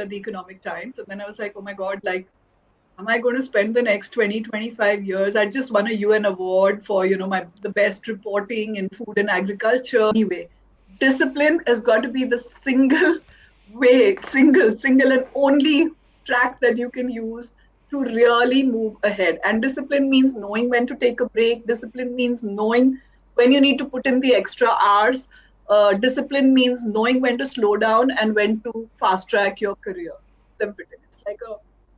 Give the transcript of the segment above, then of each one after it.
the Economic Times. And then I was like, oh my God, like, am I going to spend the next 20, 25 years? I just won a UN award for, the best reporting in food and agriculture. Anyway, discipline has got to be the single and only track that you can use to really move ahead. And discipline means knowing when to take a break. Discipline means knowing when you need to put in the extra hours. Discipline means knowing when to slow down and when to fast track your career. It's like a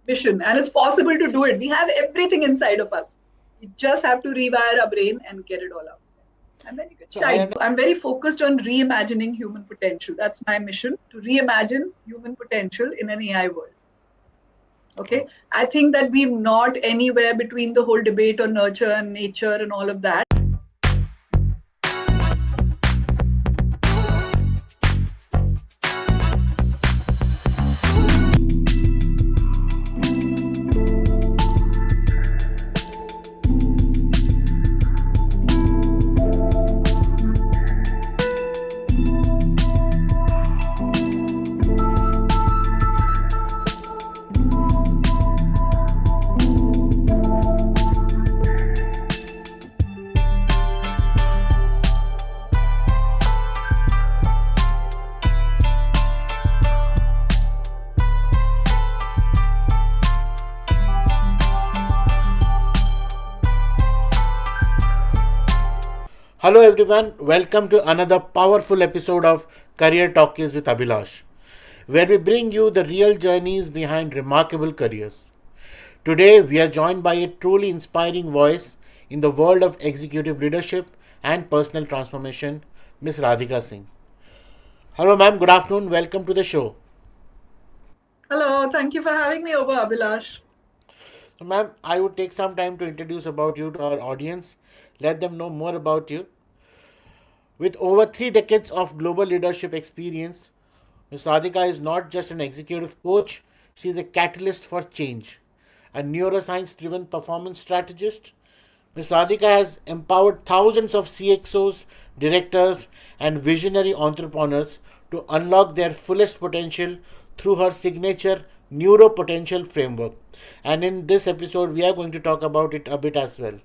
mission, and it's possible to do it. We have everything inside of us. We just have to rewire our brain and get it all out. And then you can So I shine. I'm very focused on reimagining human potential. That's my mission, to reimagine human potential in an AI world. Okay. understand. I think that we're not anywhere between the whole debate on nurture and nature and all of that. Hello everyone, welcome to another powerful episode of Career Talkies with Abhilash, where we bring you the real journeys behind remarkable careers. Today we are joined by a truly inspiring voice in the world of executive leadership and personal transformation, Miss Radhika Singh. Hello ma'am, good afternoon, welcome to the show. Hello, thank you for having me over, Abhilash. So ma'am, I would take some time to introduce about you to our audience, let them know more about you. With over 3 decades of global leadership experience, Ms. Radhika is not just an executive coach, she is a catalyst for change. A neuroscience driven performance strategist, Ms. Radhika has empowered thousands of CXOs, directors, and visionary entrepreneurs to unlock their fullest potential through her signature Neuropotential Framework. And in this episode, we are going to talk about it a bit as well.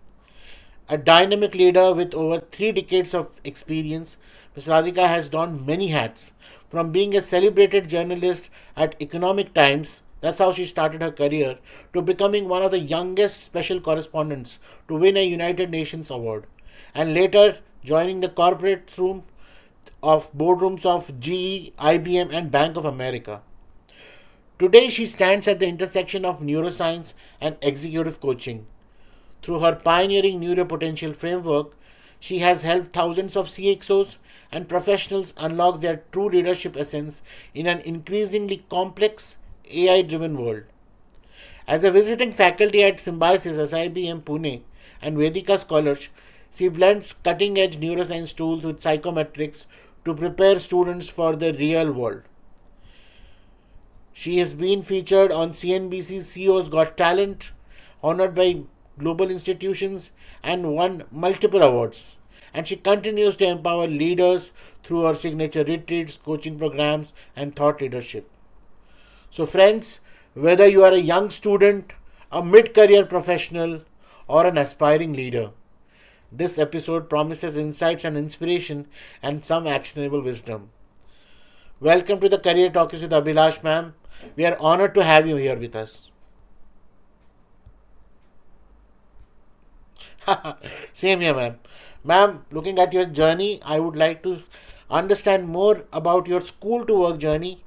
A dynamic leader with over 3 decades of experience, Ms. Radhika has donned many hats. From being a celebrated journalist at Economic Times, that's how she started her career, to becoming one of the youngest special correspondents to win a United Nations award, and later joining the corporate room of boardrooms of GE, IBM, and Bank of America. Today, she stands at the intersection of neuroscience and executive coaching. Through her pioneering Neuropotential Framework, she has helped thousands of CXOs and professionals unlock their true leadership essence in an increasingly complex AI driven world. As a visiting faculty at Symbiosis SIBM Pune and Vedika Scholars, she blends cutting edge neuroscience tools with psychometrics to prepare students for the real world. She has been featured on CNBC's CEO's Got Talent, honored by global institutions, and won multiple awards. And she continues to empower leaders through her signature retreats, coaching programs, and thought leadership. So, friends, whether you are a young student, a mid career professional, or an aspiring leader, this episode promises insights and inspiration and some actionable wisdom. Welcome to the Career Talkies with Abhilash, ma'am. We are honored to have you here with us. Same here, ma'am. Ma'am, looking at your journey, I would like to understand more about your school to work journey,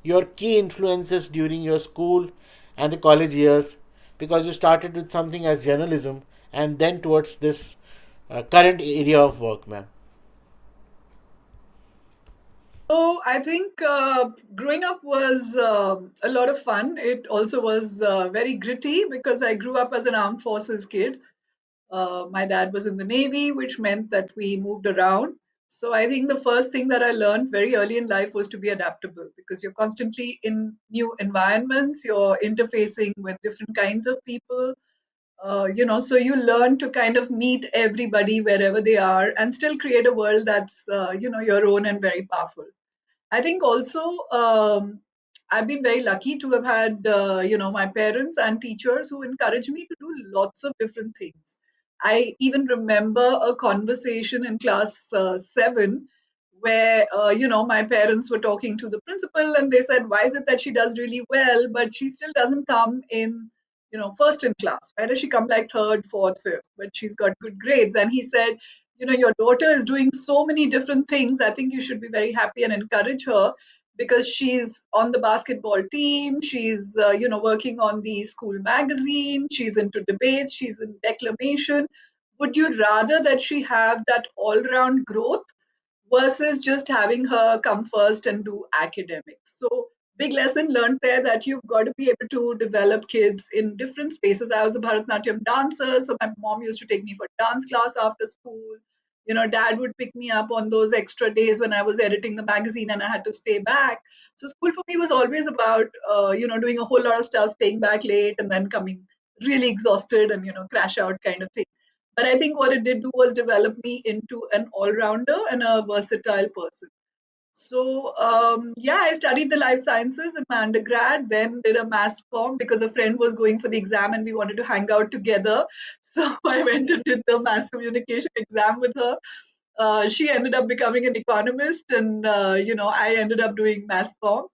your key influences during your school and the college years, because you started with something as journalism and then towards this current area of work, ma'am. So I think growing up was a lot of fun. It also was very gritty because I grew up as an armed forces kid. My dad was in the Navy, which meant that we moved around. So I think the first thing that I learned very early in life was to be adaptable because you're constantly in new environments, you're interfacing with different kinds of people. So you learn to kind of meet everybody wherever they are and still create a world that's, your own and very powerful. I think also I've been very lucky to have had, my parents and teachers who encourage me to do lots of different things. I even remember a conversation in class 7 where, my parents were talking to the principal and they said, why is it that she does really well, but she still doesn't come in, first in class? Why does she come like third, fourth, fifth, but she's got good grades? And he said, your daughter is doing so many different things. I think you should be very happy and encourage her because she's on the basketball team, she's working on the school magazine, she's into debates, she's in declamation. Would you rather that she have that all round growth versus just having her come first and do academics? So big lesson learned there, that you've got to be able to develop kids in different spaces. I was a Bharatanatyam dancer, so my mom used to take me for dance class after school. Dad would pick me up on those extra days when I was editing the magazine and I had to stay back. So school for me was always about doing a whole lot of stuff, staying back late and then coming really exhausted and crash out kind of thing. But I think what it did do was develop me into an all-rounder and a versatile person. So yeah, I studied the life sciences in my undergrad, then did a mass comm because a friend was going for the exam and we wanted to hang out together. So I went and did the mass communication exam with her. She ended up becoming an economist, and I ended up doing mass comm.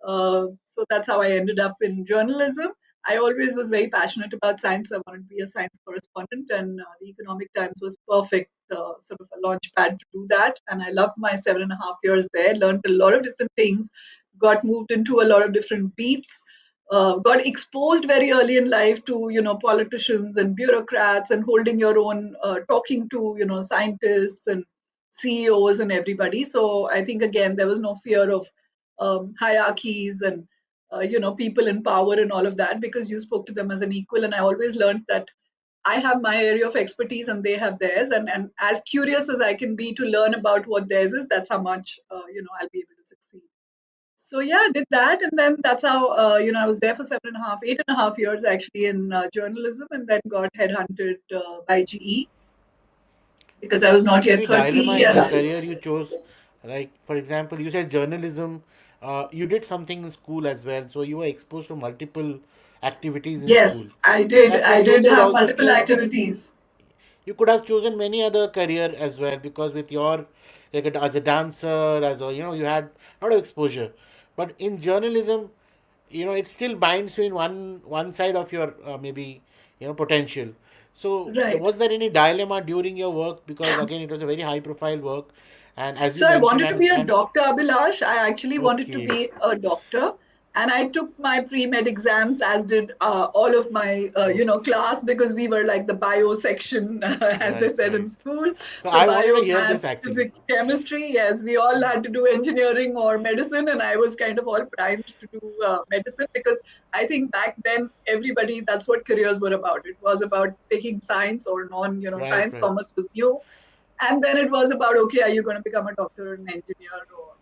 So that's how I ended up in journalism. I always was very passionate about science, so I wanted to be a science correspondent, and the Economic Times was perfect, sort of a launch pad to do that. And I loved my 7.5 years there, learned a lot of different things, got moved into a lot of different beats, got exposed very early in life to politicians and bureaucrats and holding your own, talking to scientists and CEOs and everybody. So I think again there was no fear of hierarchies and people in power and all of that, because you spoke to them as an equal. And I always learned that I have my area of expertise and they have theirs, and as curious as I can be to learn about what theirs is, that's how much I'll be able to succeed. So yeah, I did that, and then that's how I was there for 8.5 years actually in journalism, and then got headhunted by GE because I was Was not there yet any dilemma 30. in the And career you chose? Like, for example, you said journalism. You did something in school as well, so you were exposed to multiple activities in school. yes, I did. That I means you did could have also multiple choose. activities. You could have chosen many other career as well, because with your, like, as a dancer, as a, you had a lot of exposure. But in journalism, it still binds you in one side of your, maybe, potential. So Right. was there any dilemma during your work, because again it was a very high profile work, and as you So I mentioned, wanted to be a and doctor, Abhilash. I actually wanted to okay, be a doctor. And I took my pre-med exams, as did all of my, okay, class, because we were like the bio section, as they right, said in right. school. So So I wanted bio, to hear math, this actually. physics, chemistry. Yes, we all had to do engineering or medicine, and I was kind of all primed to do medicine, because I think back then everybody, that's what careers were about. It was about taking science or non, Right, science, right. commerce was new, and then it was about, okay, are you going to become a doctor or an engineer, or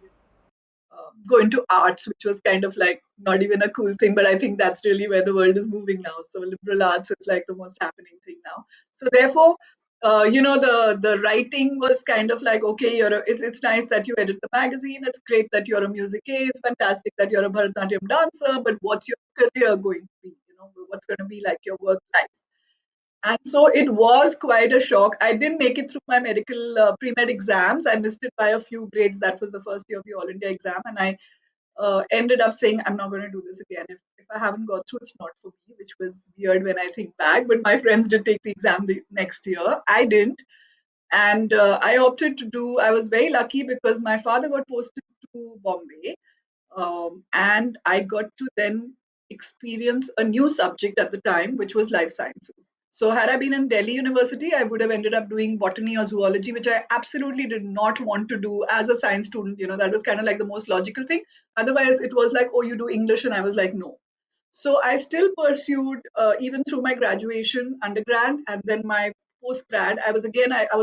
go into arts, which was kind of like not even a cool thing, but I think that's really where the world is moving now. So liberal arts is like the most happening thing now. So therefore, the writing was kind of like, okay, it's nice that you edit the magazine, it's great that you're a musicer, it's fantastic that you're a Bharatanatyam dancer, but what's your career going to be? What's going to be like your work life? And so it was quite a shock. I didn't make it through my medical pre-med exams. I missed it by a few grades. That was the first year of the All India exam. And I ended up saying, I'm not going to do this again. If I haven't got through, it's not for me, which was weird when I think back. But my friends did take the exam the next year. I didn't. And I opted to do, I was very lucky because my father got posted to Bombay, and I got to then experience a new subject at the time, which was life sciences. So, had I been in Delhi University, I would have ended up doing botany or zoology, which I absolutely did not want to do as a science student. That was kind of like the most logical thing. Otherwise, it was like, oh, you do English. And I was like, no. So, I still pursued, even through my graduation, undergrad, and then my post grad. I was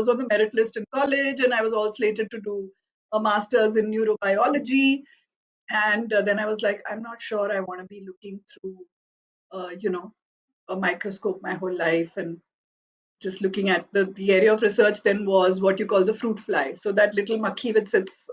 on the merit list in college, and I was all slated to do a master's in neurobiology. And then I was like, I'm not sure I want to be looking through uh, you know a microscope my whole life, and just looking at the area of research then was what you call the fruit fly. So that little makhi which sits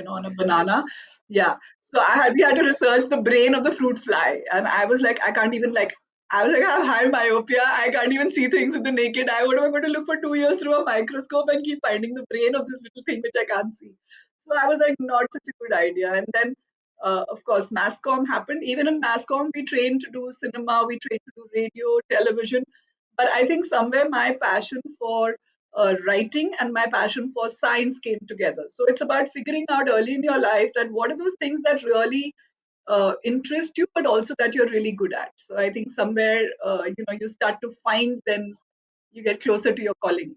on a banana. Yeah. So we had to research the brain of the fruit fly, and I was like, I can't even like. I was like, I have high myopia. I can't even see things with the naked eye. What am I going to look for 2 years through a microscope and keep finding the brain of this little thing which I can't see? So I was like, not such a good idea. And then, of course, mass comm happened. Even in mass comm, we trained to do cinema, we trained to do radio, television. But I think somewhere my passion for writing and my passion for science came together. So it's about figuring out early in your life that what are those things that really interest you, but also that you're really good at. So I think somewhere, you start to find, then you get closer to your calling.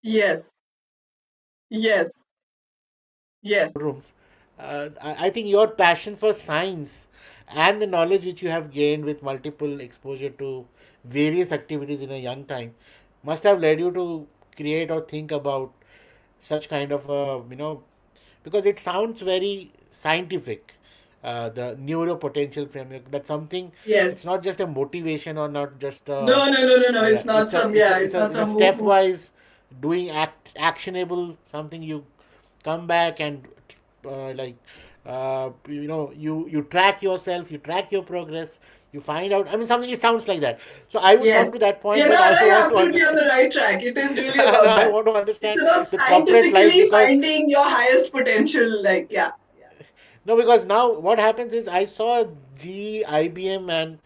Yes, yes, yes, Rooms. I think your passion for science and the knowledge which you have gained with multiple exposure to various activities in a young time must have led you to create or think about such kind of because it sounds very scientific. The neuropotential framework, that's something. It's yes. not just a motivation or not just No, no, no, no, no. It's not it's a some, yeah, it's not it's a some woo woo. stepwise doing actionable something. You come back and like you track yourself, you track your progress, you find out, I mean, something, it sounds like that. So I would come Yes. to that point, You but know, I you're want to absolutely on understand. the right track. It is really No, about I that. want to It's understand about the corporate life scientifically because finding your highest potential. Like, yeah, yeah. no, because now what happens is I saw GE, IBM, and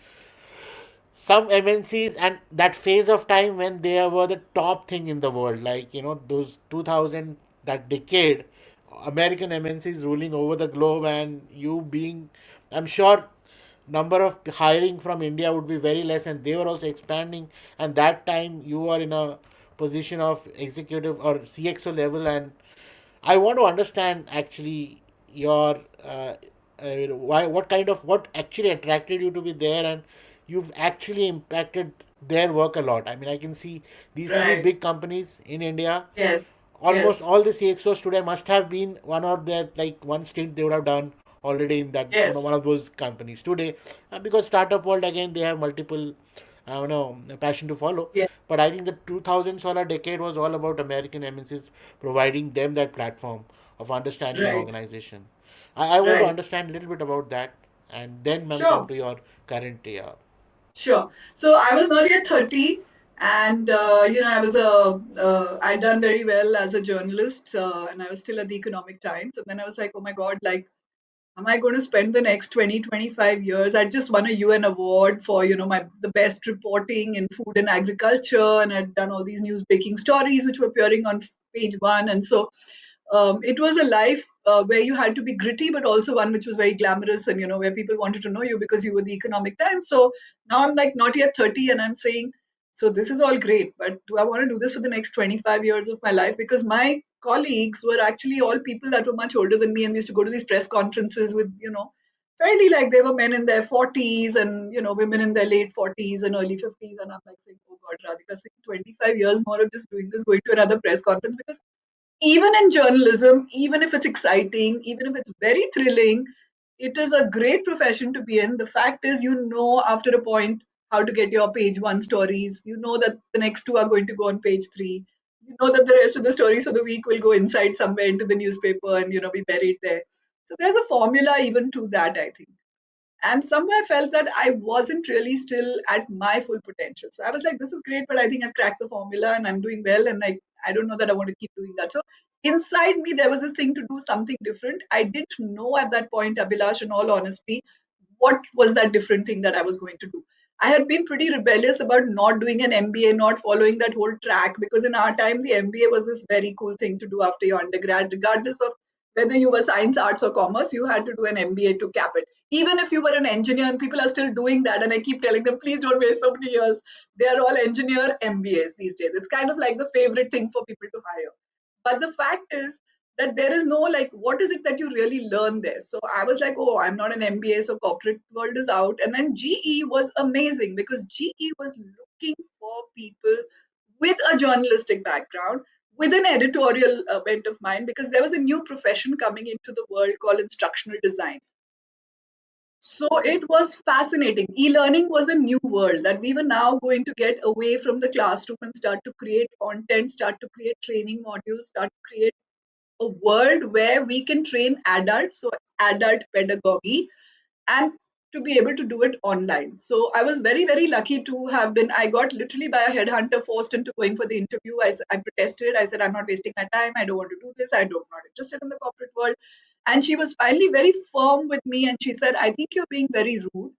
some MNCs, and that phase of time when they were the top thing in the world, like those 2000, that decade, American MNCs ruling over the globe, and you being, I'm sure, number of hiring from India would be very less, and they were also expanding. And that time you were in a position of executive or CXO level, and I want to understand actually your why, what kind of, what actually attracted you to be there, and you've actually impacted their work a lot. I mean, I can see these three Right. big companies in India. Yes. Almost Yes. all the CXOs today must have been one of their, like, one stint they would have done already in that Yes. one of those companies today, because startup world again they have multiple passion to follow. Yes. But I think the 2000s or a decade was all about American MNCs providing them that platform of understanding an Right. organization. I want to Right. understand a little bit about that, and then I'll come Sure. to your current Sure. So I was not yet 30, and I'd done very well as a journalist, and I was still at the Economic Times. And then I was like, oh my God, like, am I going to spend the next 20, 25 years? I just won a UN award for, my the best reporting in food and agriculture, and I'd done all these news breaking stories which were appearing on page one. And so it was a life where you had to be gritty, but also one which was very glamorous, and where people wanted to know you because you were the Economic Times. So now I'm like not yet 30, and I'm saying, so this is all great, but do I want to do this for the next 25 years of my life? Because my colleagues were actually all people that were much older than me, and we used to go to these press conferences with, fairly, like, they were men in their 40s, and women in their late 40s and early 50s, and I'm like saying, oh God, Radhika Singh, 25 years more of just doing this, going to another press conference. Because even in journalism, even if it's exciting, even if it's very thrilling, it is a great profession to be in. The fact is, after a point how to get your page one stories. You know that the next two are going to go on page three. You know that the rest of the stories for the week will go inside somewhere into the newspaper and be buried there. So there's a formula even to that, I think. And somewhere I felt that I wasn't really still at my full potential. So I was like, this is great, but I think I've cracked the formula and I'm doing well. And like, I don't know that I want to keep doing that. So inside me, there was this thing to do something different. I didn't know at that point, Abhilash, in all honesty, what was that different thing that I was going to do. I had been pretty rebellious about not doing an MBA, not following that whole track, because in our time, the MBA was this very cool thing to do after your undergrad, regardless of whether you were science, arts, or commerce, you had to do an MBA to cap it. Even if you were an engineer, and people are still doing that, and I keep telling them, please don't waste so many years. They are all engineer MBAs these days. It's kind of like the favorite thing for people to hire. But the fact is that there is no, like, what is it that you really learn there? So I was like, oh, I'm not an MBA, so corporate world is out. And then GE was amazing because GE was looking for people with a journalistic background, with an editorial bent of mind, because there was a new profession coming into the world called instructional design. So it was fascinating. E-learning was a new world that we were now going to get away from the classroom and start to create content, start to create training modules, start to create a world where we can train adults, so adult pedagogy, and to be able to do it online. So I was very, very lucky to have been, I got literally by a headhunter forced into going for the interview. I protested. I said, I'm not wasting my time. I don't want to do this. I'm not interested in the corporate world. And she was finally very firm with me. And she said, I think you're being very rude.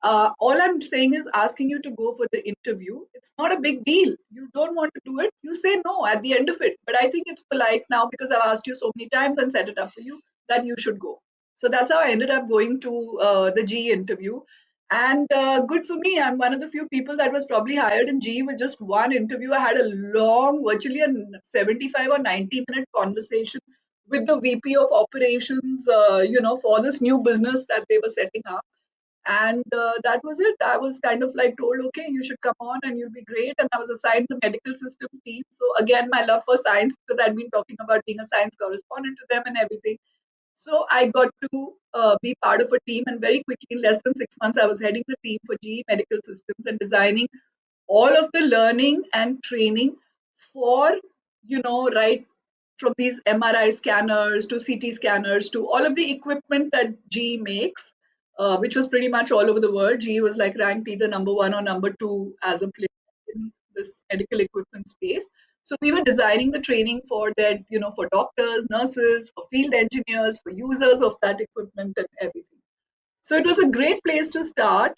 All I'm saying is asking you to go for the interview. It's not a big deal. You don't want to do it. You say no at the end of it. But I think it's polite now because I've asked you so many times and set it up for you that you should go. So that's how I ended up going to the GE interview. And good for me, I'm one of the few people that was probably hired in GE with just one interview. I had a long, virtually a 75 or 90-minute conversation with the VP of operations, for this new business that they were setting up. And that was it. I was kind of like told, okay, you should come on and you'll be great. And I was assigned the medical systems team. So again, my love for science, because I'd been talking about being a science correspondent to them and everything. So I got to be part of a team, and very quickly, in less than 6 months, I was heading the team for GE Medical Systems and designing all of the learning and training for, right from these MRI scanners to CT scanners to all of the equipment that GE makes, which was pretty much all over the world. GE was like ranked either number one or number two as a player in this medical equipment space. So we were designing the training for that, for doctors, nurses, for field engineers, for users of that equipment and everything. So it was a great place to start.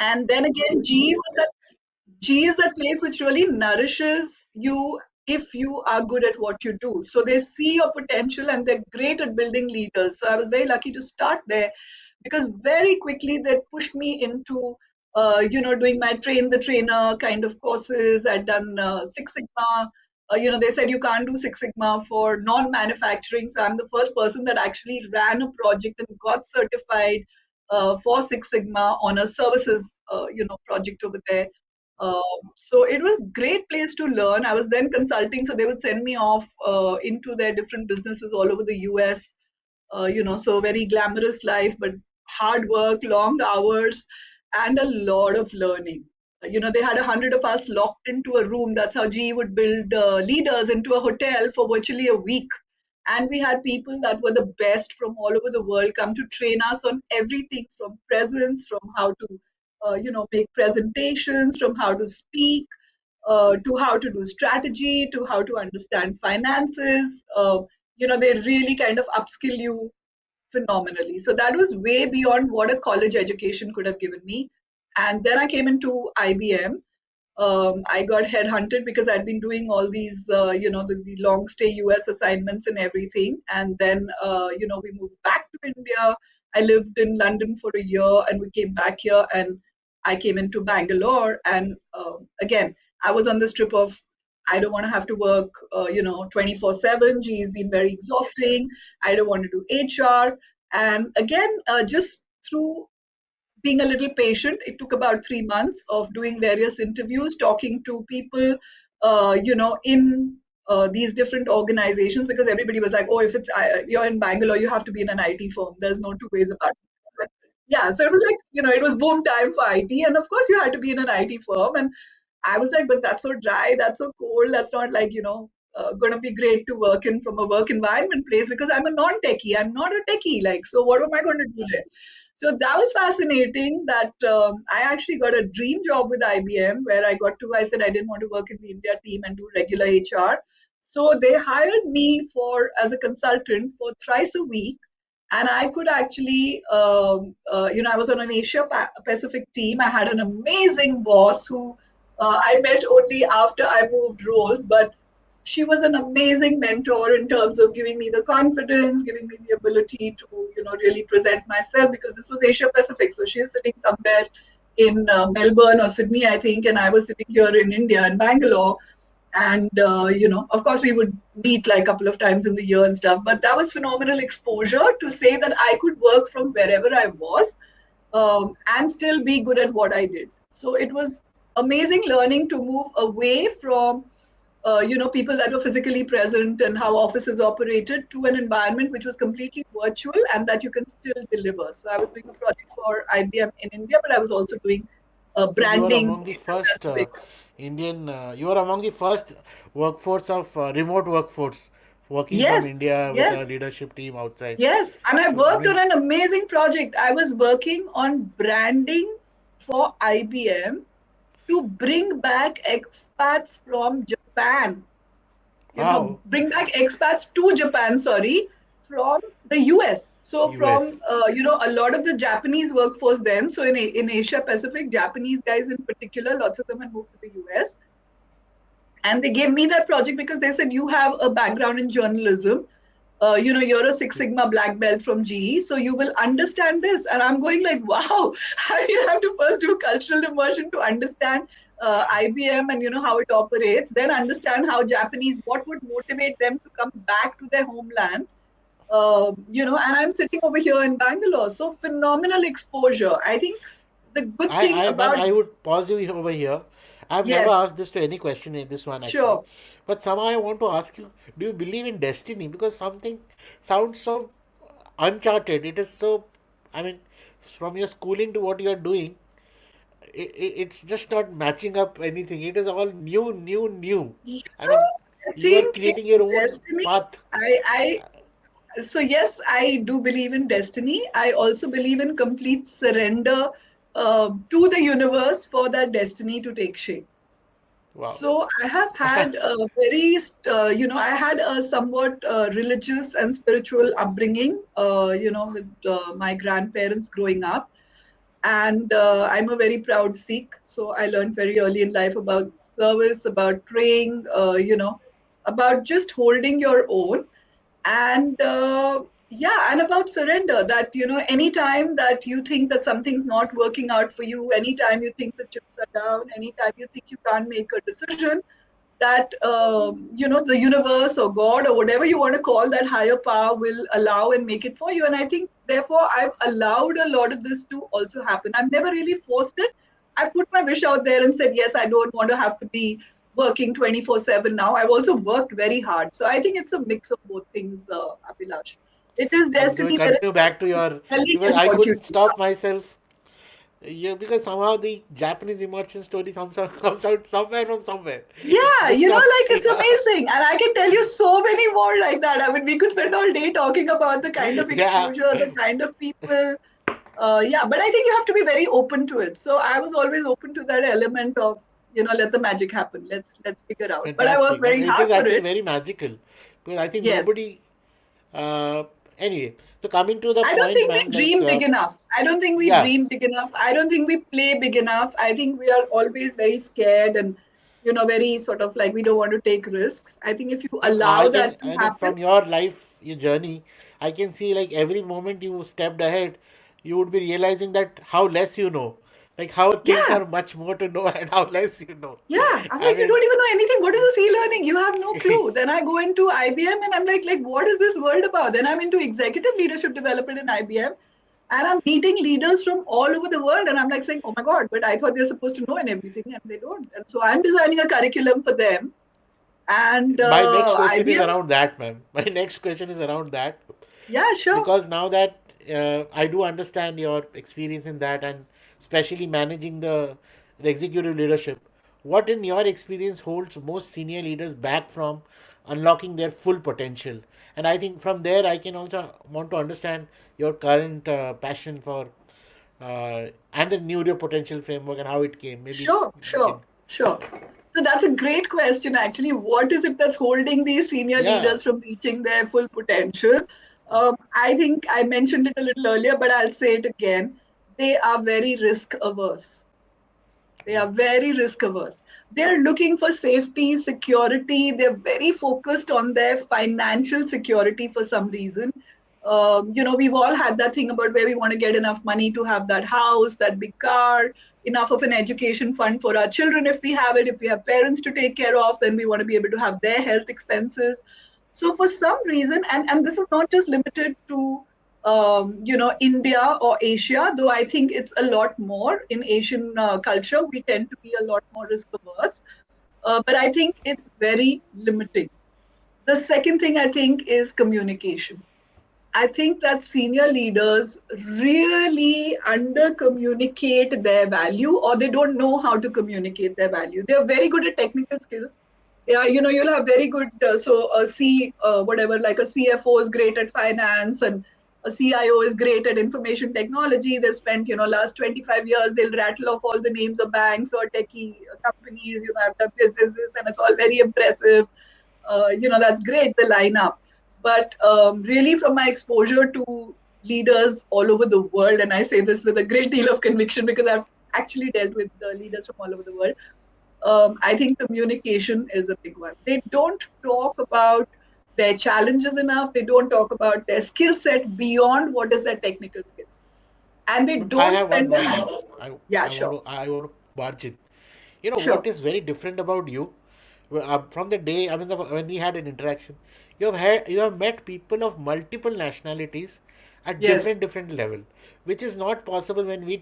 And then again, G is that place which really nourishes you if you are good at what you do. So they see your potential and they're great at building leaders. So I was very lucky to start there because very quickly they pushed me into, doing my train the trainer kind of courses. I'd done Six Sigma. They said you can't do Six Sigma for non-manufacturing. So I'm the first person that actually ran a project and got certified for Six Sigma on a services, project over there. So it was great place to learn. I was then consulting, so they would send me off into their different businesses all over the US. So very glamorous life, but hard work, long hours, and a lot of learning. They had 100 of us locked into a room. That's how GE would build leaders into a hotel for virtually a week. And we had people that were the best from all over the world come to train us on everything from presence, from how to, make presentations, from how to speak, to how to do strategy, to how to understand finances. They really kind of upskill you phenomenally. So that was way beyond what a college education could have given me. And then I came into IBM. I got headhunted because I'd been doing all these, the long stay US assignments and everything. And then, we moved back to India. I lived in London for a year and we came back here and I came into Bangalore. And again, I was on this trip of, I don't want to have to work, 24/7. G has been very exhausting. I don't want to do HR. And again, just through being a little patient. It took about 3 months of doing various interviews, talking to people, in these different organizations because everybody was like, "Oh, if you're in Bangalore, you have to be in an IT firm. There's no two ways about it." Yeah, so it was like it was boom time for IT, and of course you had to be in an IT firm, and I was like, but that's so dry, that's so cold, that's not like, going to be great to work in from a work environment place because I'm a non-techie. I'm not a techie. Like, so what am I going to do there? So that was fascinating that I actually got a dream job with IBM where I said I didn't want to work in the India team and do regular HR. So they hired me as a consultant for thrice a week and I could actually, I was on an Asia Pacific team. I had an amazing boss who I met only after I moved roles, but she was an amazing mentor in terms of giving me the confidence, giving me the ability to, really present myself because this was Asia Pacific. So she's sitting somewhere in Melbourne or Sydney, I think, and I was sitting here in India in Bangalore and of course we would meet like a couple of times in the year and stuff, but that was phenomenal exposure to say that I could work from wherever I was, and still be good at what I did. So it was amazing learning to move away from people that were physically present and how offices operated to an environment which was completely virtual and that you can still deliver. So I was doing a project for IBM in India, but I was also doing So you are branding among the Asia first Pacific. Indian. You are among the first workforce of remote workforce working from Yes, India with yes, a leadership team outside. yes. And I So I worked on mean, an amazing project. I was working on branding for IBM to bring back expats from Japan, wow, bring back expats to Japan, sorry, from the US. So from, US. a lot of the Japanese workforce then, so in Asia Pacific, Japanese guys in particular, lots of them had moved to the US. And they gave me that project because they said, you have a background in journalism. You're a Six Sigma black belt from GE, so you will understand this. And I'm going like, wow, I will have to first do cultural immersion to understand IBM and how it operates, then understand how Japanese, what would motivate them to come back to their homeland. And I'm sitting over here in Bangalore, so phenomenal exposure. I think the good thing Ma'am, about, I would pause you over here. I've never yes, asked this to any question in this one actually, sure. but somehow I want to ask you: do you believe in destiny? Because something sounds so uncharted. It is so. I mean, from your schooling to what you are doing, it's just not matching up anything. It is all new, new, new. Yeah, I mean, I you are think in creating your own destiny, path. so yes, I do believe in destiny. I also believe in complete surrender to the universe for that destiny to take shape. Wow. So I have had a I had a somewhat religious and spiritual upbringing, with my grandparents growing up. And I'm a very proud Sikh. So I learned very early in life about service, about praying, about just holding your own. And yeah, and about surrender, that anytime that you think that something's not working out for you, anytime you think the chips are down, anytime you think you can't make a decision, that the universe or God or whatever you want to call that higher power will allow and make it for you. And I think therefore I've allowed a lot of this to also happen. I've never really forced it. I put my wish out there and said, yes, I don't want to have to be working 24/7 now. I've also worked very hard. So I think it's a mix of both things, Abhilash. It is I'm going destiny. to There is continue back to also your, telling because and I couldn't fortune. stop myself. Yeah, because somehow the Japanese immersion story comes out somewhere from somewhere. It's Yeah, just not. like it's Yeah, amazing. And I can tell you so many more like that. I mean, we could spend all day talking about the kind of yeah. exposure, the kind of people. Yeah, but I think you have to be very open to it. So I was always open to that element of, let the magic happen. Let's figure out. But I work Fantastic. very It hard is for actually it. very magical because I think Yes. nobody. Uh, anyway, so coming to the I don't point, think ma'am, we dream big enough. I don't think we yeah, dream big enough. I don't think we play big enough. I think we are always very scared and, very sort of like we don't want to take risks. I think if you I allow can, that to I know happen, from your life, your journey, I can see like every moment you stepped ahead, you would be realizing that how less you know, like how things yeah, are much more to know and how less you know. yeah. I'm I like, you mean, don't even know anything. What is this e-learning? You have no clue. Then I go into IBM and I'm like, what is this world about? Then I'm into executive leadership development in IBM and I'm meeting leaders from all over the world. And I'm like saying, oh my God, but I thought they're supposed to know and everything and they don't. And so I'm designing a curriculum for them. And my next question is IBM, around that, ma'am. My next question is around that yeah, sure, because now that I do understand your experience in that and especially managing the executive leadership, what in your experience holds most senior leaders back from unlocking their full potential? And I think from there I can also want to understand your current passion for and the Neuropotential Framework and how it came. Maybe sure, we can, sure, sure. So that's a great question, actually. What is it that's holding these senior yeah. leaders from reaching their full potential? I think I mentioned it a little earlier, but I'll say it again. They are very risk averse. They are very risk averse. They're looking for safety, security. They're very focused on their financial security for some reason. We've all had that thing about where we want to get enough money to have that house, that big car, enough of an education fund for our children if we have it. If we have parents to take care of, then we want to be able to have their health expenses. So for some reason, and this is not just limited to India or Asia, though I think it's a lot more in Asian culture. We tend to be a lot more risk averse. but I think it's very limiting. The second thing I think is communication. I think that senior leaders really under communicate their value, or they don't know how to communicate their value. They are very good at technical skills. Yeah, you'll have very good, so a whatever, like a CFO is great at finance, and a CIO is great at information technology. They've spent, last 25 years, they'll rattle off all the names of banks or techie companies. I've done this, and it's all very impressive. That's great, the lineup. But really, from my exposure to leaders all over the world, and I say this with a great deal of conviction because I've actually dealt with leaders from all over the world, I think communication is a big one. They don't talk about their challenges enough. They don't talk about their skill set beyond what is their technical skill. And they Ma'am, I don't have one spend the more, ma'am. time. I, Yeah, I want sure. to barge in. You know what Sure. is very different about you? From the day, I mean, when we had an interaction, you have met people of multiple nationalities at Yes. different level, which is not possible when we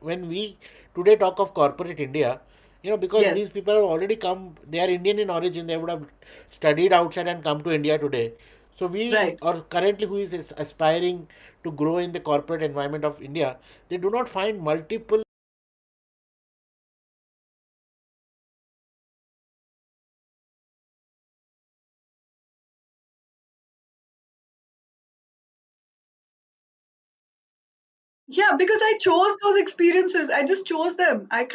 when we today talk of corporate India. Because these Yes. people have already come, they are Indian in origin, they would have studied outside and come to India today. So we, Right. or currently who is aspiring to grow in the corporate environment of India, they do not find multiple. Yeah, because I chose those experiences. I just chose them. I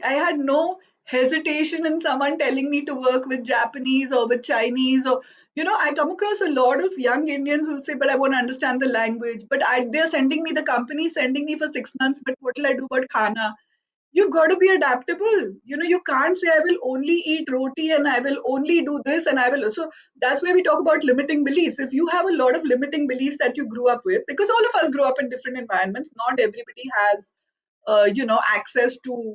had no hesitation in someone telling me to work with Japanese or with Chinese, or I come across a lot of young Indians who'll say, but I won't understand the language. But they're sending me, the company sending me for 6 months, but what will I do about khana? You've got to be adaptable. You can't say I will only eat roti and I will only do this and I will. So that's where we talk about limiting beliefs. If you have a lot of limiting beliefs that you grew up with, because all of us grew up in different environments, not everybody has access to.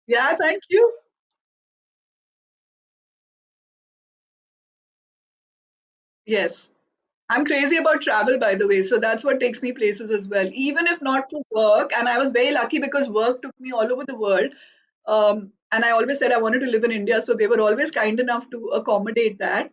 Yeah, thank you. Yes. I'm crazy about travel, by the way. So that's what takes me places as well. Even if not for work, and I was very lucky because work took me all over the world. And I always said I wanted to live in India, so they were always kind enough to accommodate that.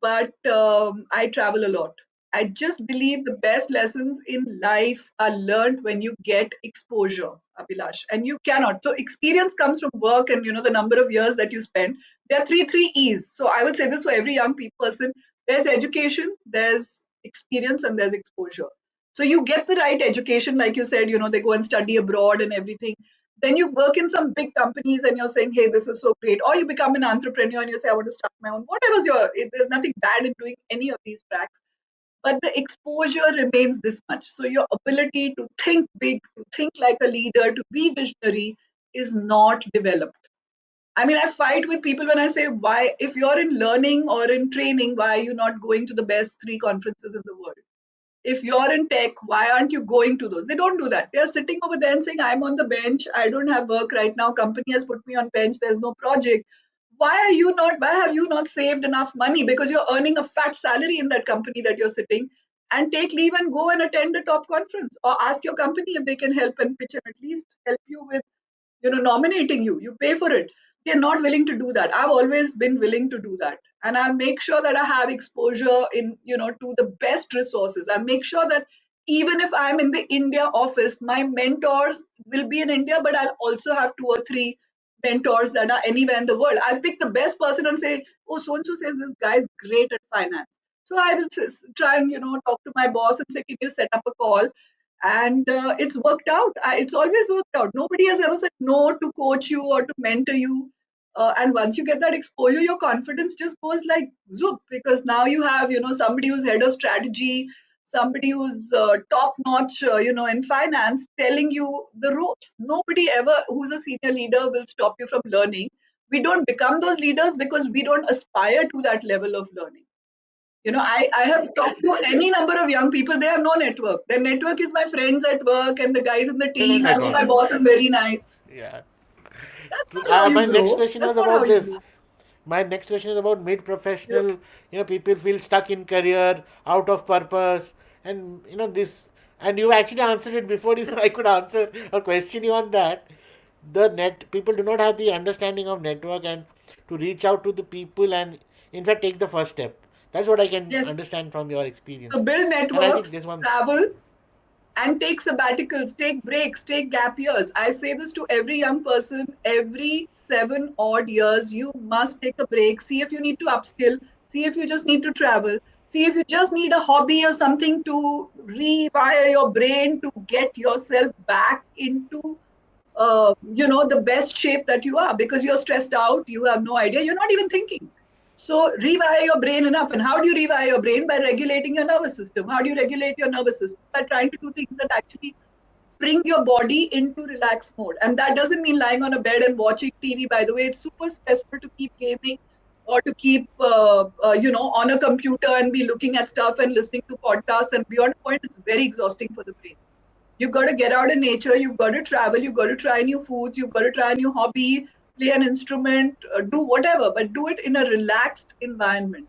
But I travel a lot. I just believe the best lessons in life are learned when you get exposure, Abhilash. And you cannot. So experience comes from work, and the number of years that you spend. There are three E's. So I would say this for every young person: there's education, there's experience, and there's exposure. So you get the right education, like you said, they go and study abroad and everything. Then you work in some big companies and you're saying, hey, this is so great. Or you become an entrepreneur and you say, I want to start my own. Whatever's there's nothing bad in doing any of these tracks. But the exposure remains this much. So your ability to think big, to think like a leader, to be visionary is not developed. I mean, I fight with people when I say, why, if you're in learning or in training, why are you not going to the best three conferences in the world? If you're in tech, why aren't you going to those? They don't do that. They're sitting over there and saying, I'm on the bench. I don't have work right now. Company has put me on bench. There's no project. Why have you not saved enough money? Because you're earning a fat salary in that company that you're sitting, and take leave and go and attend a top conference, or ask your company if they can help and pitch and at least help you with nominating you pay for it. They're not willing to do that. I've always been willing to do that, and I make sure that I have exposure in to the best resources. I make sure that even if I'm in the India office, my mentors will be in India, but I'll also have two or three mentors that are anywhere in the world. I'll pick the best person and say, oh, so and so says this guy is great at finance, so I will try and talk to my boss and say, can you set up a call? And it's worked out. It's always worked out. Nobody has ever said no to coach you or to mentor you. And once you get that exposure, your confidence just goes like zoop, because now you have somebody who's head of strategy, somebody who's top notch in finance, telling you the ropes. Nobody ever who's a senior leader will stop you from learning. We don't become those leaders because we don't aspire to that level of learning. I have talked to any number of young people. They have no network. Their network is my friends at work and the guys in the Internet team. And oh, network. my boss is very nice. Yeah. That's not how you My next grow. question That's was not how about you this. grow. My next question is about Yep. mid-professional. People feel stuck in career, out of purpose, and this. And you actually answered it before even I could answer or question you on that. the net people do not have the understanding of network and to reach out to the people and in fact take the first step. That's what I can Yes. understand from your experience. So build And I think networks, this one, travel, and take sabbaticals, take breaks, take gap years. I say this to every young person every 7 odd years. You must take a break. See if you need to upskill. See if you just need to travel. See if you just need a hobby or something to rewire your brain to get yourself back into the best shape that you are, because you're stressed out, you have no idea, you're not even thinking. So rewire your brain enough. And how do you rewire your brain? By regulating your nervous system. How do you regulate your nervous system? By trying to do things that actually bring your body into relaxed mode. And that doesn't mean lying on a bed and watching TV. By the way, it's super stressful to keep gaming or to keep on a computer and be looking at stuff and listening to podcasts, and beyond a point it's very exhausting for the brain. You've got to get out in nature. You've got to travel. You've got to try new foods. You've got to try a new hobby, play an instrument, do whatever, but do it in a relaxed environment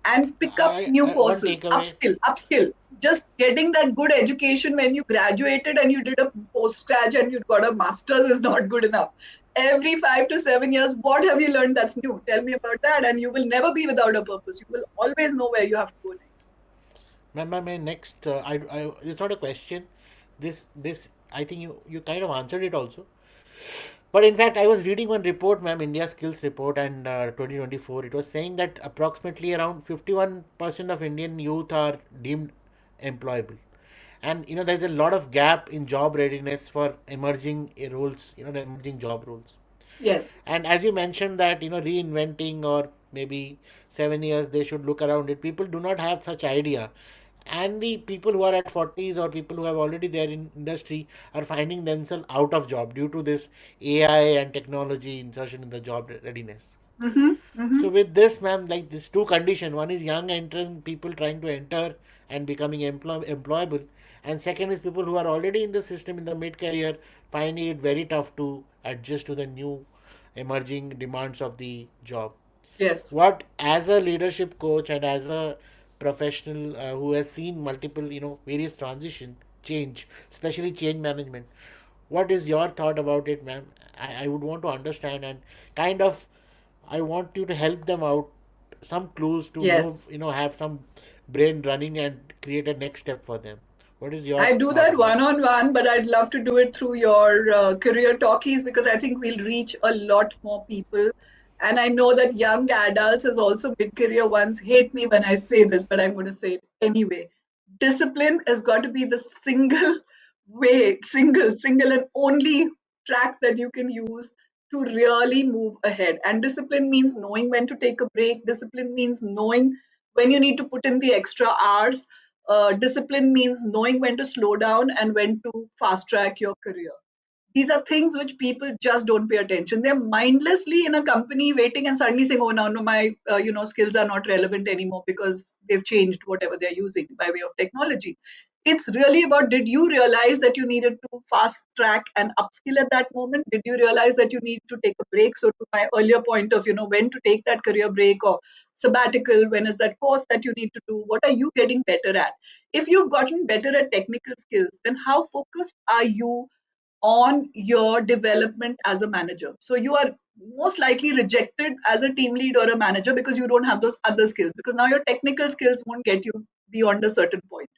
and pick up new I one courses, takeaway. upskill. Just getting that good education when you graduated and you did a post grad and you got a master's is not good enough. Every 5 to 7 years, what have you learned that's new? Tell me about that, and you will never be without a purpose. You will always know where you have to go next. My next, it's not a question. This I think you kind of answered it also. But in fact, I was reading one report, ma'am, India Skills Report, and 2024. It was saying that approximately around 51% of Indian youth are deemed employable, and there's a lot of gap in job readiness for emerging roles. The emerging job roles. Yes. And as you mentioned that reinventing or maybe 7 years they should look around it. People do not have such idea, and the people who are at 40s or people who have already there in industry are finding themselves out of job due to this AI and technology insertion in the job readiness. Mm-hmm. Mm-hmm. So with this, ma'am, like this two condition: one is young entering people trying to enter and becoming employable, and second is people who are already in the system in the mid career finding it very tough to adjust to the new emerging demands of the job. Yes. What, as a leadership coach and as a professional who has seen multiple various transition change, especially change management, what is your thought about it, ma'am? I would want to understand and kind of I want you to help them out, some clues to Yes. have some brain running and create a next step for them. What is your I do thought that about one it? on one, but I'd love to do it through your career talkies, because I think we'll reach a lot more people. And I know that young adults, as also mid career ones, hate me when I say this, but I'm going to say it anyway. Discipline has got to be the single way, single and only track that you can use to really move ahead. And discipline means knowing when to take a break, discipline means knowing when you need to put in the extra hours. Discipline means knowing when to slow down and when to fast track your career. These are things which people just don't pay attention. They're mindlessly in a company waiting and suddenly saying, "Oh no, my skills are not relevant anymore because they've changed whatever they're using by way of technology." It's really about, did you realize that you needed to fast track and upskill at that moment? Did you realize that you need to take a break? So to my earlier point of when to take that career break or sabbatical, when is that course that you need to do? What are you getting better at? If you've gotten better at technical skills, then how focused are you on your development as a manager? So you are most likely rejected as a team lead or a manager because you don't have those other skills, because now your technical skills won't get you beyond a certain point.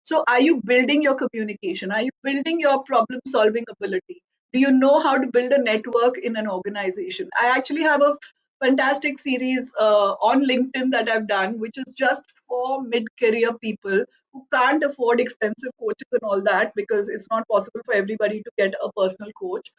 So are you building your communication? Are you building your problem solving ability? Do you know how to build a network in an organization? I actually have a fantastic series on LinkedIn that I've done, which is just for mid career people who can't afford expensive coaches and all that, because it's not possible for everybody to get a personal coach.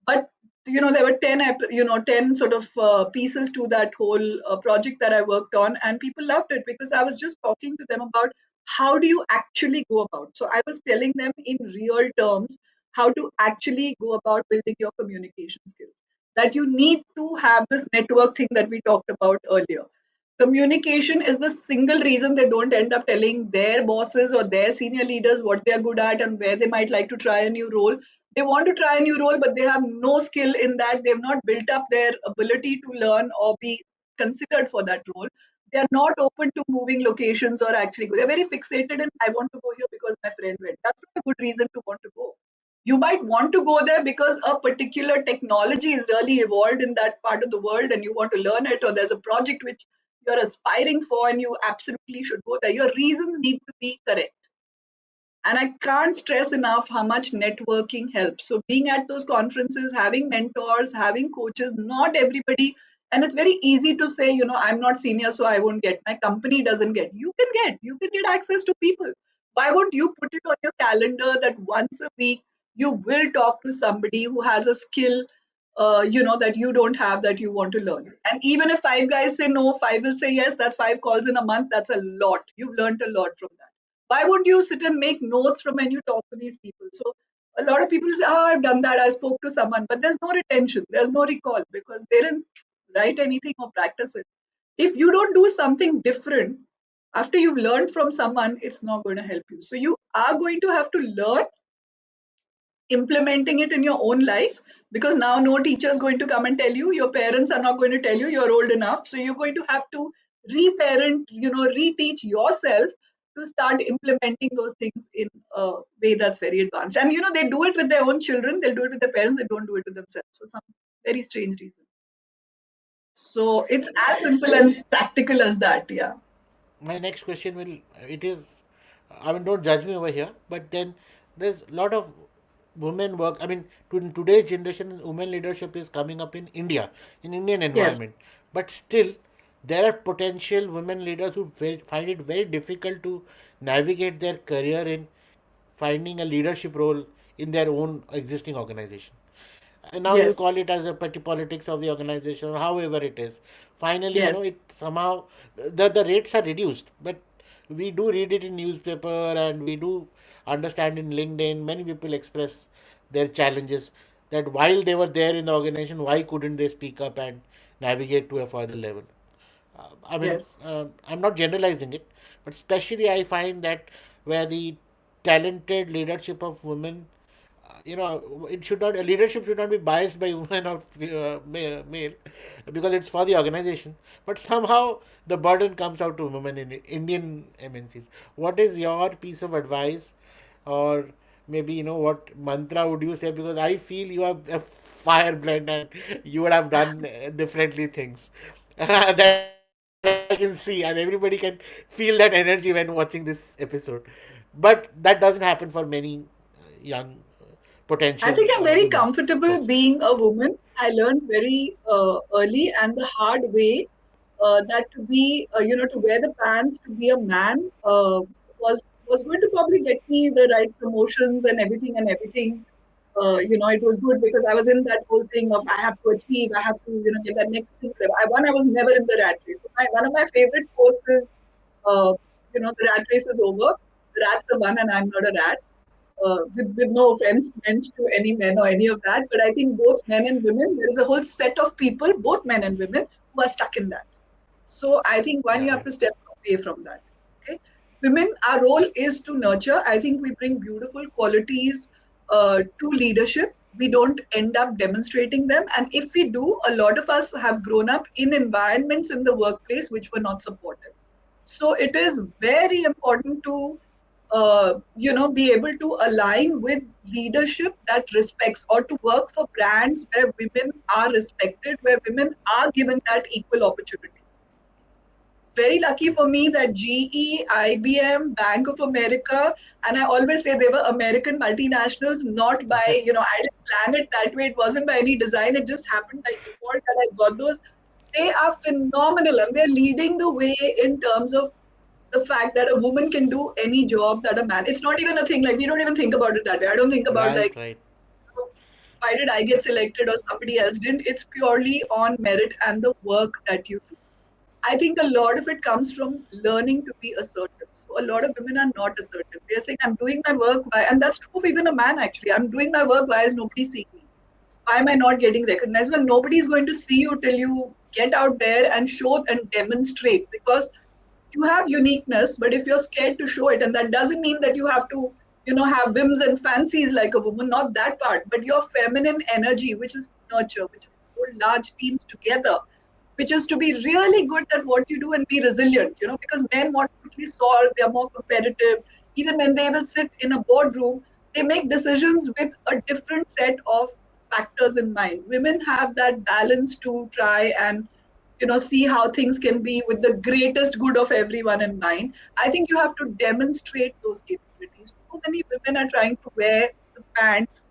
But there were 10 sort of pieces to that whole project that I worked on, and people loved it because I was just talking to them about how do you actually go about. So I was telling them in real terms how to actually go about building your communication skills, that you need to have this network thing that we talked about earlier. Communication is the single reason they don't end up telling their bosses or their senior leaders what they're good at and where they might like to try a new role. They want to try a new role, but they have no skill in that. They've not built up their ability to learn or be considered for that role. They are not open to moving locations or actually go. They're very fixated in, I want to go here because my friend went. That's not a good reason to want to go. You might want to go there because a particular technology is really evolved in that part of the world and you want to learn it, or there's a project which you're aspiring for and you absolutely should go there. Your reasons need to be correct. And I can't stress enough how much networking helps. So, being at those conferences, having mentors, having coaches, not everybody, and it's very easy to say, I'm not senior, so I won't get. My company doesn't get. You can get access to people. Why won't you put it on your calendar that once a week you will talk to somebody who has a skill, that you don't have that you want to learn? And even if five guys say no, five will say yes. That's five calls in a month. That's a lot. You've learned a lot from that. Why won't you sit and make notes from when you talk to these people? So a lot of people say, oh, I've done that, I spoke to someone, but there's no retention, there's no recall because they didn't write anything or practice it. If you don't do something different after you've learned from someone, it's not going to help you. So you are going to have to learn implementing it in your own life, because now no teacher is going to come and tell you, your parents are not going to tell you, you're old enough, so you're going to have to reparent, reteach yourself to start implementing those things in a way that's very advanced. And they do it with their own children, they'll do it with their parents, they don't do it with themselves, so some very strange reason. So it's as simple and practical as that. Yeah. My next question will, it is, I mean, don't judge me over here, but then there's a lot of women work. I mean, in today's generation, women leadership is coming up in India, in Indian Yes. environment, but still there are potential women leaders who find it very difficult to navigate their career in finding a leadership role in their own existing organization. And now you Yes. call it as a petty politics of the organization, or however it is. Finally, Yes. it somehow the rates are reduced, but we do read it in newspaper and we do understand in LinkedIn. Many people express their challenges that while they were there in the organization, why couldn't they speak up and navigate to a further level? Yes. I'm not generalizing it, but especially I find that where the talented leadership of women, it should not, leadership should not be biased by women or male, because it's for the organization. But somehow the burden comes out to women in Indian MNCs. What is your piece of advice, or maybe what mantra would you say? Because I feel you are a firebrand and you would have done differently things that I can see, and everybody can feel that energy when watching this episode. But that doesn't happen for many young potential I think I'm very women. So, comfortable being a woman. I learned very early and the hard way that to be, to wear the pants to be a man was going to probably get me the right promotions and everything and everything. It was good because I was in that whole thing of I have to achieve, I have to, get that next thing. I was never in the rat race. So one of my favorite quotes is, uh, the rat race is over. The rats are won, and I'm not a rat, with no offense meant to any men or any of that. But I think both men and women, there is a whole set of people, both men and women, who are stuck in that. So I think one, yeah, you have yeah, to step away from that. Okay. Women, our role is to nurture. I think we bring beautiful qualities to leadership. We don't end up demonstrating them. And if we do, a lot of us have grown up in environments in the workplace which were not supportive. So it is very important to be able to align with leadership that respects, or to work for brands where women are respected, where women are given that equal opportunity. Very lucky for me that GE, IBM, Bank of America, and I always say they were American multinationals, not by, I didn't plan it that way. It wasn't by any design. It just happened by default that I got those. They are phenomenal and they're leading the way in terms of the fact that a woman can do any job that a man. It's not even a thing, like we don't even think about it that way. I don't think about right, like, right. why did I get selected or somebody else didn't. It's purely on merit and the work that you do. I think a lot of it comes from learning to be assertive. So a lot of women are not assertive. They're saying, I'm doing my work, why? And that's true of even a man actually. I'm doing my work, why is nobody seeing me? Why am I not getting recognized? Well, nobody's going to see you till you get out there and show and demonstrate, because you have uniqueness, but if you're scared to show it, and that doesn't mean that you have to, have whims and fancies like a woman, not that part, but your feminine energy, which is nurture, which is hold large teams together, which is to be really good at what you do and be resilient, because men want to quickly solve, they're more competitive. Even when they will sit in a boardroom, they make decisions with a different set of factors in mind. Women have that balance to try and see how things can be with the greatest good of everyone in mind. I think you have to demonstrate those capabilities. Too many women are trying to wear the pants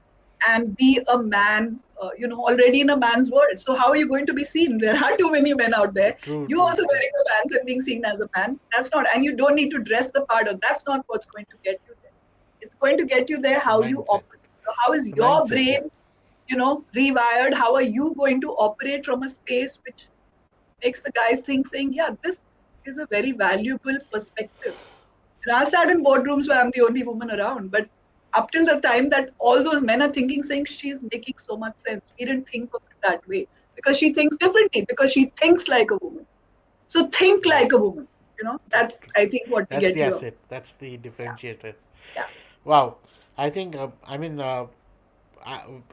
and be a man, already in a man's world. So how are you going to be seen? There are too many men out there. True, You true, also true. wearing the pants and being seen as a man. That's not, and you don't need to dress the part, or that's not what's going to get you there. It's going to get you there The how you mindset. operate. So how is The your mindset, yeah. brain, rewired? How are you going to operate from a space which makes the guys think, saying, yeah, this is a very valuable perspective. And I've sat in boardrooms where I'm the only woman around, but up till the time that all those men are thinking, saying, she's making so much sense. We didn't think of it that way because she thinks differently, because she thinks like a woman. So think Right. like a woman. True, That's, true. I think, what we That's get the here. asset. That's the Yeah, differentiator. yeah. Wow. I think, I,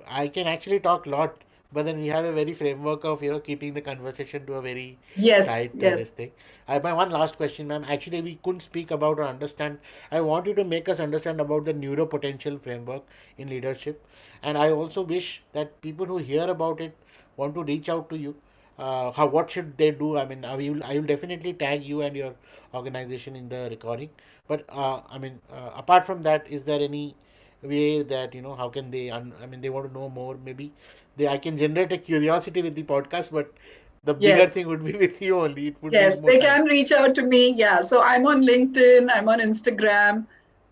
I can actually talk a lot, but then we have a very framework of keeping the conversation to a very Yes, tight this yes. thing. My one last question, ma'am. Actually, we couldn't speak about or understand. I want you to make us understand about the neuropotential framework in leadership, and I also wish that people who hear about it want to reach out to you. How what should they do? I mean, I will definitely tag you and your organization in the recording. But apart from that, is there any way that how can they they want to know more, maybe I can generate a curiosity with the podcast, but the bigger Yes. thing would be with you only, it would need Yes, more they time. can reach out to me. Yeah, so I'm on LinkedIn, I'm on Instagram,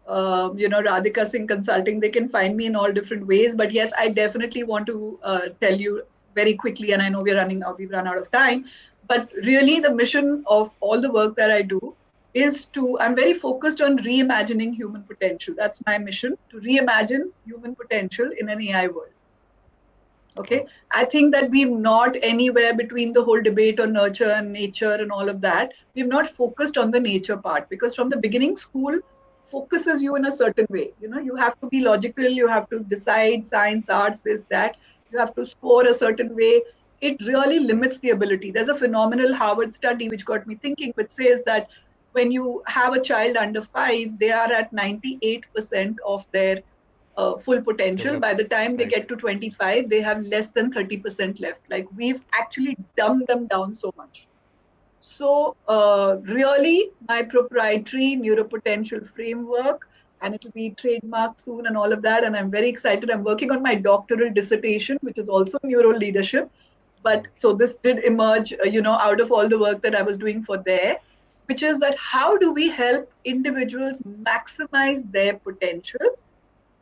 Radhika Singh Consulting. They can find me in all different ways. But yes, I definitely want to tell you very quickly, and I know we've run out of time. But really, the mission of all the work that I do is I'm very focused on reimagining human potential. That's my mission, to reimagine human potential in an AI world. Okay. Okay. I think that we've not anywhere between the whole debate on nurture and nature and all of that. We've not focused on the nature part, because from the beginning, school focuses you in a certain way. You have to be logical, you have to decide science, arts, this, that. You have to score a certain way. It really limits the ability. There's a phenomenal Harvard study which got me thinking, which says that when you have a child under 5, they are at 98% of their full potential. By Developed. the time they Right. get to 25, they have less than 30% left. Like, we've actually dumbed them down so much. So, really, my proprietary neuropotential framework, and it'll be trademarked soon and all of that. And I'm very excited. I'm working on my doctoral dissertation, which is also neuro leadership. But so this did emerge, out of all the work that I was doing for there, which is that how do we help individuals maximize their potential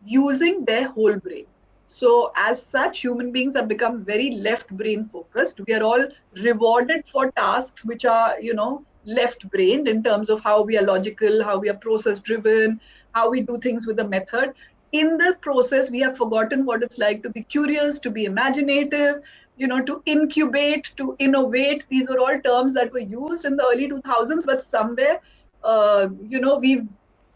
using their whole brain. So, as such, human beings have become very left brain focused. We are all rewarded for tasks which are, left brained, in terms of how we are logical, how we are process driven, how we do things with a method. In the process, we have forgotten what it's like to be curious, to be imaginative, to incubate, to innovate. These were all terms that were used in the early 2000s, but somewhere, we've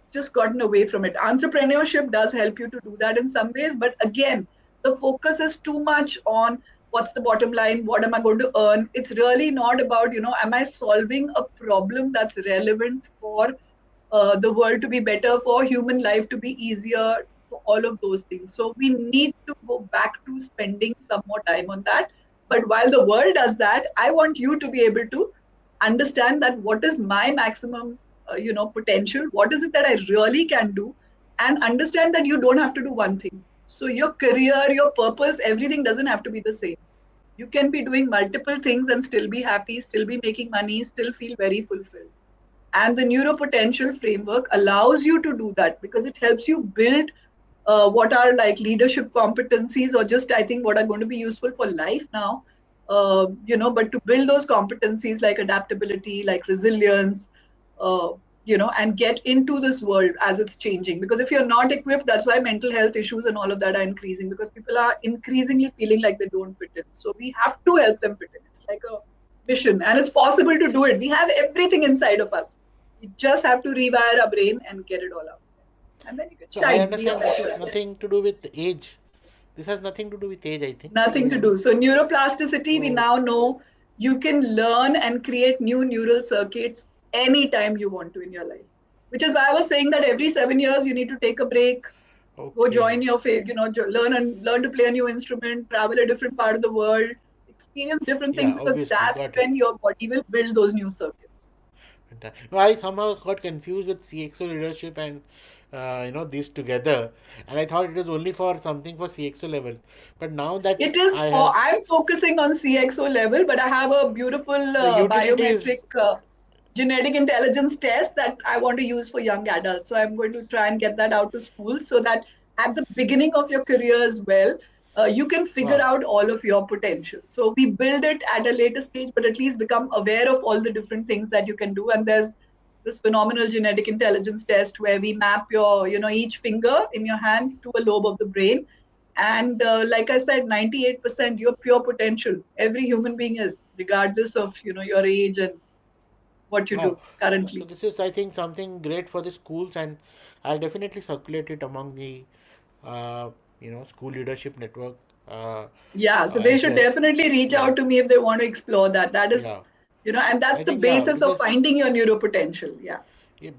just gotten away from it. Entrepreneurship does help you to do that in some ways, but again, the focus is too much on what's the bottom line, what am I going to earn. It's really not about, am I solving a problem that's relevant for the world to be better, for human life to be easier, for all of those things. So we need to go back to spending some more time on that. But while the world does that, I want you to be able to understand that what is my maximum, potential. What is it that I really can do, and understand that you don't have to do one thing. So your career, your purpose, everything doesn't have to be the same. You can be doing multiple things and still be happy, still be making money, still feel very fulfilled. And the neuropotential framework allows you to do that, because it helps you build what are like leadership competencies, or just, I think, what are going to be useful for life now. But to build those competencies like adaptability, like resilience, uh, and get into this world as it's changing. Because if you're not equipped, that's why mental health issues and all of that are increasing, because people are increasingly feeling like they don't fit in. So we have to help them fit in. It's like a mission, and it's possible to do it. We have everything inside of us. We just have to rewire our brain and get it all out. And then you can So I shine, be your understand this best is self. nothing to do with age. This has nothing to do with age, I think. Nothing to do. So, neuroplasticity, we So now know you can learn and create new neural circuits anytime you want to in your life. Which is why I was saying that every 7 years you need to take a break, Go Okay. join your faith, learn to play a new instrument, travel a different part of the world, experience different things Yeah, because obviously, that's got it. when your body will build those new circuits. No, I somehow got confused with CXO leadership and these together, and I thought it was only for something for CXO level. But now that It is I for, have I'm focusing on CXO level, but I have a beautiful the biometric utilities, genetic intelligence test that I want to use for young adults. So I'm going to try and get that out to schools so that at the beginning of your career as well, you can figure wow, out all of your potential. So we build it at a later stage, but at least become aware of all the different things that you can do. And there's this phenomenal genetic intelligence test where we map your, each finger in your hand to a lobe of the brain. And like I said, 98% your pure potential. Every human being is, regardless of, your age and what you wow. do So currently. this is, I think, something great for the schools, and I'll definitely circulate it among the uh, school leadership network Yeah, so they as should well. definitely reach Yeah, out to me if they want to explore that. That is, yeah. and that's I the think, yeah, basis of because finding your neuropotential. Yeah. yeah,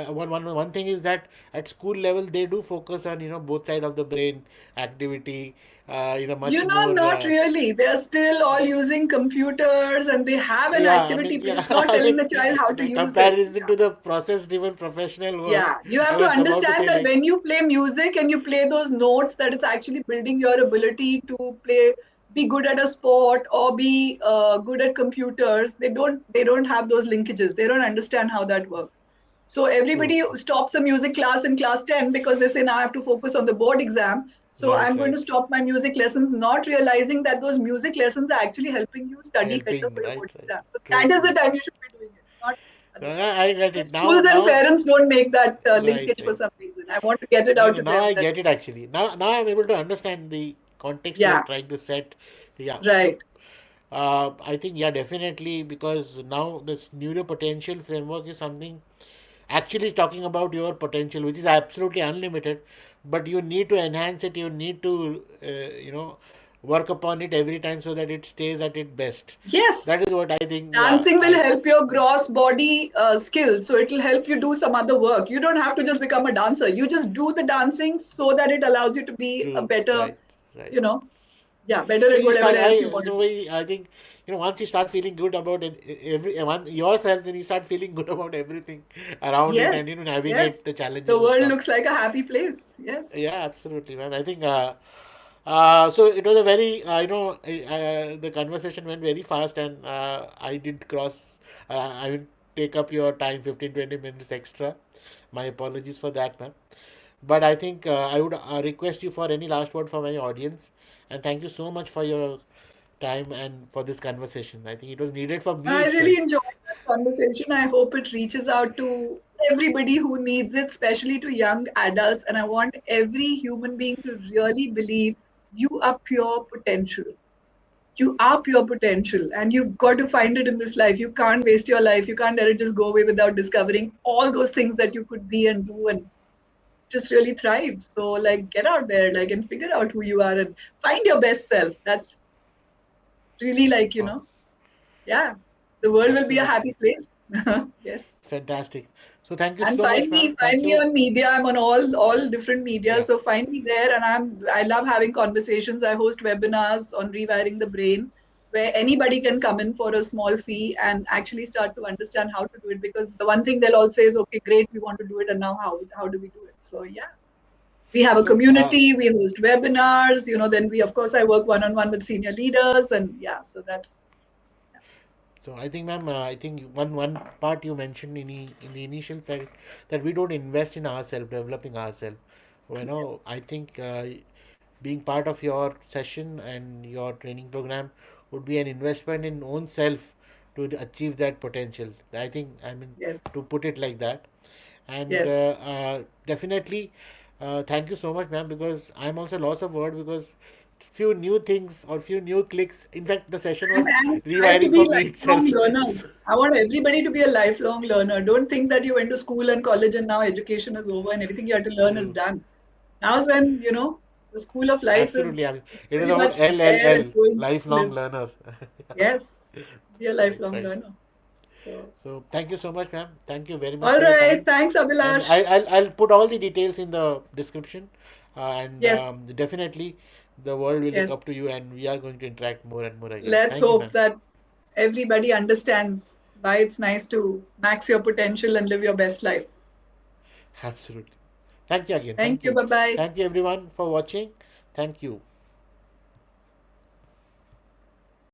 one thing is that at school level they do focus on both side of the brain activity, much more. Not really. They're still all using computers and they have an Yeah, I activity, mean, but yeah, it's not I telling mean, the child how to the use it. comparison to the process-driven professional work. Yeah, you have I to was about to understand say that like, when you play music and you play those notes, that it's actually building your ability to play, be good at a sport or be good at computers. They don't have those linkages. They don't understand how that works. So true, everybody true, stops a music class in class 10 because they say now I have to focus on the board exam. So right, I'm going right, to stop my music lessons, not realizing that those music lessons are actually helping you study better helping, for your right, board right, exam. So true, that is the true. time you should be doing it, not otherwise. I get So it now. schools and Now, parents don't make that right, linkage for right. some reason. I want to get it No, out no. to Now them I that get it actually. Now I'm able to understand the context you are yeah, trying to set. Yeah. So right. I think, yeah, definitely, because now this neuropotential framework is something actually talking about your potential, which is absolutely unlimited, but you need to enhance it. You need to work upon it every time so that it stays at its best. Yes. That is what I think. Yeah, Dancing will I help your gross body skill. So it will help you do some other work. You don't have to just become a dancer. You just do the dancing so that it allows you to be a true. better, Right, right. you know, yeah, better So at you whatever start. else you want to do. I think once you start feeling good about yourself, then you start feeling good about everything around it, Yes. and Yes. navigate the The challenges and world stuff. looks like a happy place. Yes. Yeah, absolutely, man. I think so. It was a very the conversation went very fast, and I did cross. I will take up your time, 15-20 minutes extra. My apologies for that, man. But I think I would request you for any last word for my audience, and thank you so much for your time and for this conversation. I think it was needed for me I really itself. enjoyed that conversation. I hope it reaches out to everybody who needs it, especially to young adults. And I want every human being to really believe you are pure potential. You are pure potential, and you've got to find it in this life. You can't waste your life. You can't let it just go away without discovering all those things that you could be and do and just really thrive. So, like, get out there, like, and figure out who you are and find your best self. That's really like, Wow, yeah, the world will be a absolutely happy place. Yes. fantastic. So thank you And so much, ma'am. find Thank me you. on media. I'm on all different media. Yeah. So find me there. And I love having conversations. I host webinars on rewiring the brain where anybody can come in for a small fee and actually start to understand how to do it. Because the one thing they'll all say is, okay, great, we want to do it. And now how do we do it? So yeah. We have a So community, we host webinars, then we, of course, I work one on one with senior leaders. And yeah, so that's, So I think, ma'am, I think one part you mentioned in the initial side, that we don't invest in ourselves, developing ourselves. I think being part of your session and your training program would be an investment in own self to achieve that potential. I think, I mean, yes, to put it like that. And yes. definitely, thank you so much, ma'am, because I'm also lost of word, because few new things or few new clicks. In fact, the session was And strive to rewiring be for me lifelong itself. learners. I want everybody to be a lifelong learner. Don't think that you went to school and college and now education is over and everything you had to learn is True. done. Now's when, the school of life Absolutely. is, I mean, is it is pretty about much there and LLL, going to lifelong live. learner. Yes, be a Right, lifelong right. learner. So, So thank you so much, ma'am. Thank you very much all for your right. time. Thanks, And Abhilash. I'll put all the details in the description. And Yes, definitely the world will look yes. up to you, and we are going to interact more and more again. Let's Thank you, hope ma'am. that everybody understands why it's nice to max your potential and live your best life. Absolutely. Thank you again. Thank Thank you. you. Bye bye. Thank you, everyone, for watching. Thank you.